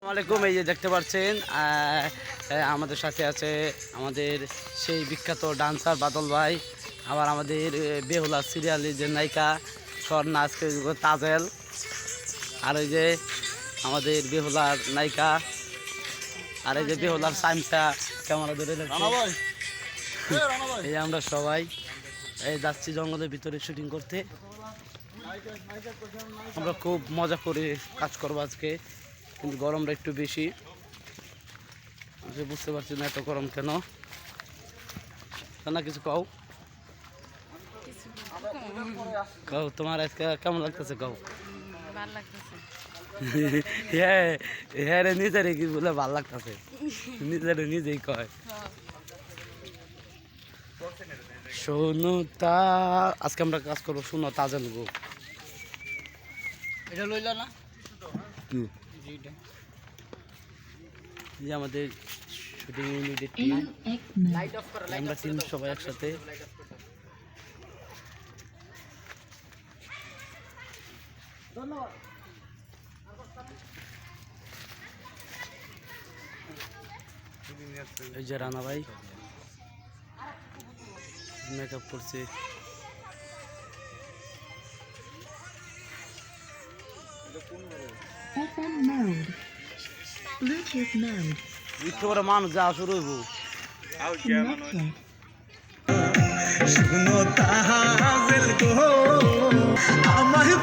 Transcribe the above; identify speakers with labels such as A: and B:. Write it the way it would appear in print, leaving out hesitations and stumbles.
A: আসসালামাইকুম। এই যে দেখতে পাচ্ছেন আমাদের সাথে আছে আমাদের সেই বিখ্যাত ডান্সার বাদল ভাই, আবার আমাদের বেহুলা সিরিয়ালের যে নায়িকা স্বর্ণা আজকে তাজেল, আর ওই যে আমাদের বেহুলার নায়িকা, আর এই যে বেহুলার সাইমসা ক্যামেরা ধরে এই আমরা সবাই এই যাচ্ছি জঙ্গলের ভিতরে শুটিং করতে। আমরা খুব মজা করে কাজ করবো আজকে, কিন্তু গরমটা একটু বেশি, বুঝতে পারছি না এত গরম কেন। না কিছু কও কও, তোমার আজকে কেমন লাগতেছে কও? হ্যাঁ হ্যাঁ রে, নিজেরে কি বলে ভাল লাগতেছে, নিজেরে নিজেই কয়। শোনো তা আজকে আমরা কাজ করবো, শোনো তাজেল গো। এটা লইল না যে আমাদের শুটিং ইউনিটের টিম, আমরা টিম সবাই একসাথে। এই যে রানা ভাই মেকআপ করছে।
B: FM mode. Bluetooth mode.
A: একটু করে মানুষ যাওয়া শুরু হইব।
B: Connected.
C: শুনো তাহাজেল গো আমায়